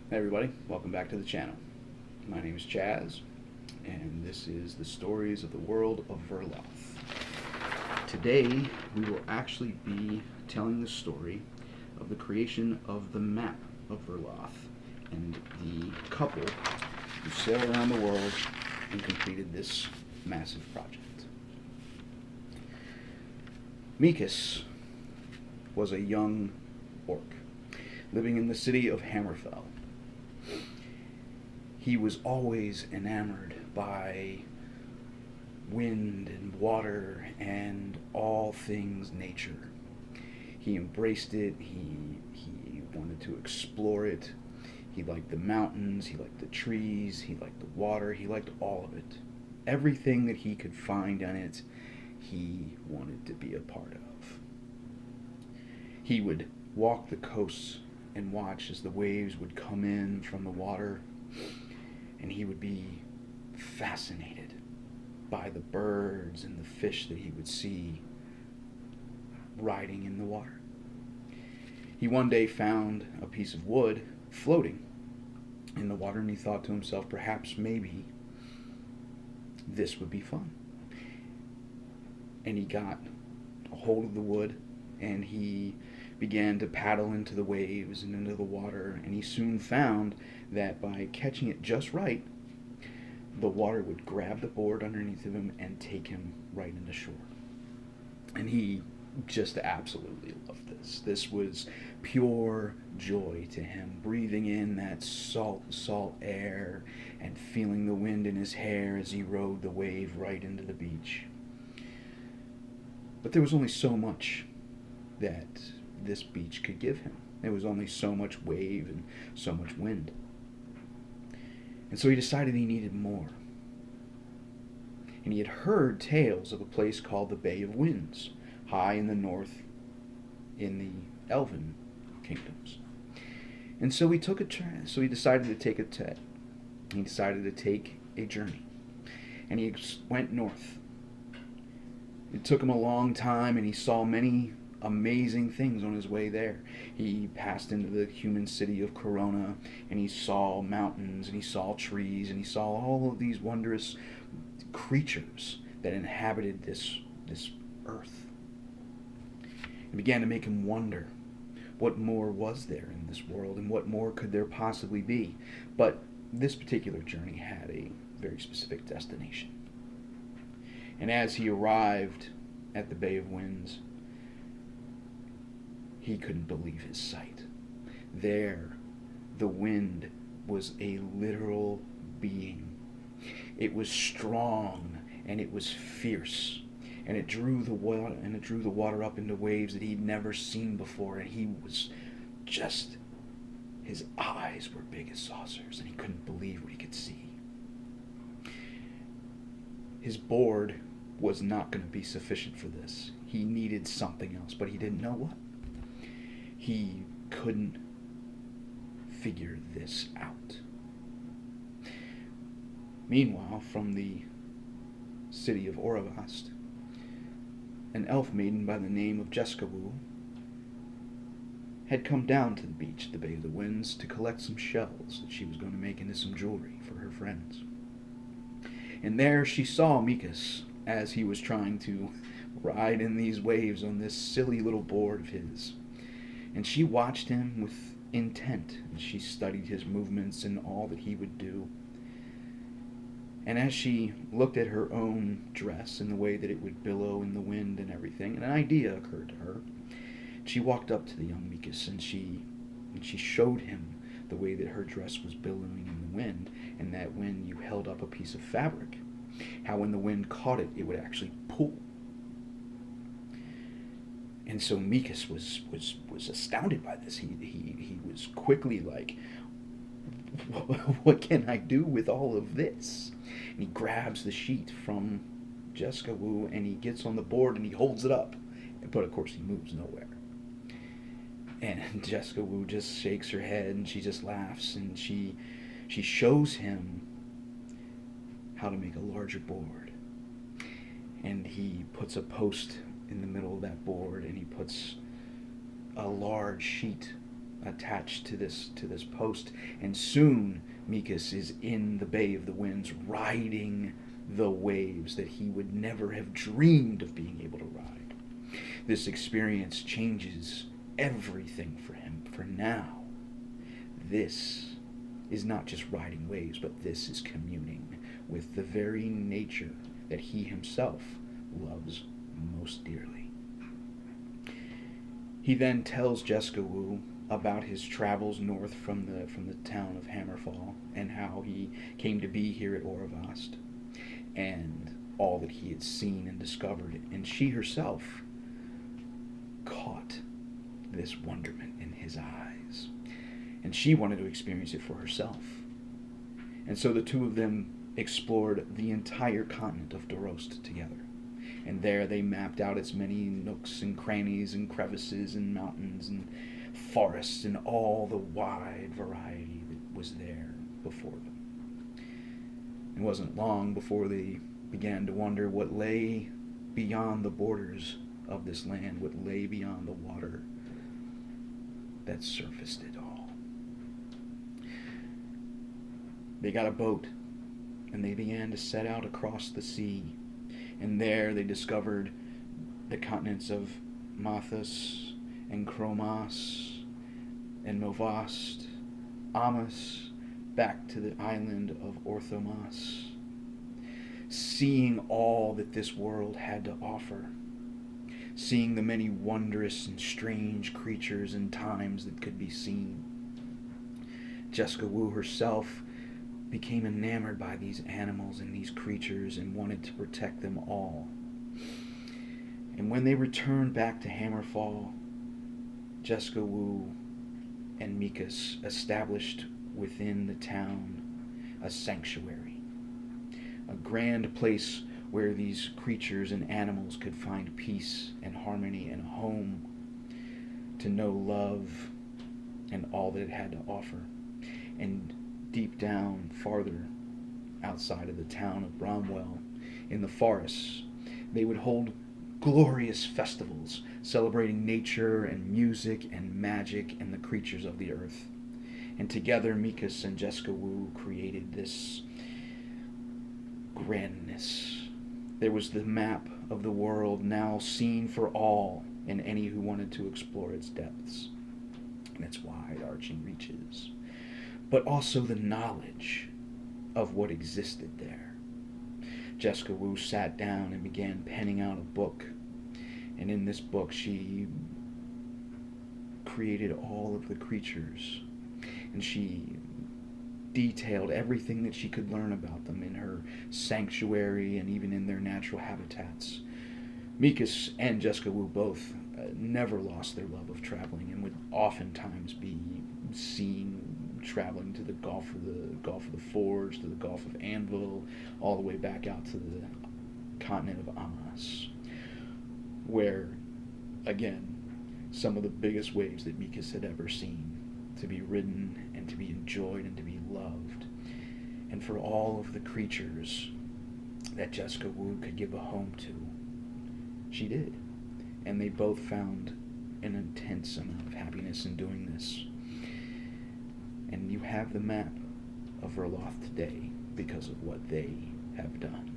Hey everybody, welcome back to the channel. My name is Chaz, and this is the stories of the world of Verloth. Today, we will actually be telling the story of the creation of the map of Verloth and the couple who sailed around the world and completed this massive project. Mikas was a young orc living in the city of Hammerfell. He was always enamored by wind and water and all things nature. He embraced it, he wanted to explore it. He liked the mountains, he liked the trees, he liked the water, he liked all of it. Everything that he could find on it, he wanted to be a part of. He would walk the coasts and watch as the waves would come in from the water, and he would be fascinated by the birds and the fish that he would see riding in the water. He one day found a piece of wood floating in the water, and he thought to himself, perhaps maybe this would be fun. And he got a hold of the wood, and he began to paddle into the waves and into the water, and he soon found that by catching it just right, the water would grab the board underneath of him and take him right into shore. And he just absolutely loved this. This was pure joy to him, breathing in that salt air and feeling the wind in his hair as he rode the wave right into the beach. But there was only so much that this beach could give him. There was only so much wave and so much wind. And so he decided he needed more. And he had heard tales of a place called the Bay of Winds, high in the north in the Elven kingdoms. And so he decided to take He decided to take a journey. And he went north. It took him a long time, and he saw many amazing things on his way there. He passed into the human city of Corona, and he saw mountains, and he saw trees, and he saw all of these wondrous creatures that inhabited this earth. It began to make him wonder what more was there in this world, and what more could there possibly be. But this particular journey had a very specific destination. And as he arrived at the Bay of Winds, he couldn't believe his sight. There, the wind was a literal being. It was strong and it was fierce, and it drew the water up into waves that he'd never seen before, and his eyes were big as saucers, and he couldn't believe what he could see. His board was not going to be sufficient for this. He needed something else, but he didn't know what. He couldn't figure this out. Meanwhile, from the city of Oravast, an elf maiden by the name of Jeskawo had come down to the beach at the Bay of the Winds to collect some shells that she was going to make into some jewelry for her friends. And there she saw Mikas as he was trying to ride in these waves on this silly little board of his. And she watched him with intent, and she studied his movements and all that he would do. And as she looked at her own dress and the way that it would billow in the wind and everything, an idea occurred to her. She walked up to the young Mikas, and she showed him the way that her dress was billowing in the wind, and that when you held up a piece of fabric, how when the wind caught it, it would actually pull. And so Mikas was astounded by this. He was quickly like, what can I do with all of this? And he grabs the sheet from Jeskawo, and he gets on the board and he holds it up. But of course he moves nowhere. And Jeskawo just shakes her head, and she just laughs, and she shows him how to make a larger board. And he puts a post in the middle of that board, and he puts a large sheet attached to this post, and soon Mikas is in the Bay of the Winds, riding the waves that he would never have dreamed of being able to ride. This experience changes everything for him. For now, this is not just riding waves, but this is communing with the very nature that he himself loves most dearly. He then tells Jeskawo about his travels north from the town of Hammerfall, and how he came to be here at Oravast, and all that he had seen and discovered. And she herself caught this wonderment in his eyes, and she wanted to experience it for herself. And so the two of them explored the entire continent of Dorost together. And there they mapped out its many nooks and crannies and crevices and mountains and forests and all the wide variety that was there before them. It wasn't long before they began to wonder what lay beyond the borders of this land, what lay beyond the water that surfaced it all. They got a boat, and they began to set out across the sea. And there they discovered the continents of Mathas and Chromas and Novast, Amos, back to the island of Orthomas, seeing all that this world had to offer, seeing the many wondrous and strange creatures and times that could be seen. Jeskawo herself became enamored by these animals and these creatures and wanted to protect them all. And when they returned back to Hammerfall, Jeskawo and Mikas established within the town a sanctuary, a grand place where these creatures and animals could find peace and harmony and a home to know love and all that it had to offer. And deep down, farther outside of the town of Bromwell, in the forests, they would hold glorious festivals celebrating nature and music and magic and the creatures of the earth. And together, Mikas and Jeskawo created this grandness. There was the map of the world now seen for all and any who wanted to explore its depths and its wide-arching reaches, but also the knowledge of what existed there. Jeskawo sat down and began penning out a book, and in this book she created all of the creatures, and she detailed everything that she could learn about them in her sanctuary and even in their natural habitats. Mikas and Jeskawo both never lost their love of traveling, and would oftentimes be seen traveling to the Gulf of the Forge, to the Gulf of Anvil, all the way back out to the continent of Amas, where, again, some of the biggest waves that Mikas had ever seen, to be ridden and to be enjoyed and to be loved, and for all of the creatures that Jeskawo could give a home to, she did. And they both found an intense amount of happiness in doing this. And you have the map of Verloth today because of what they have done.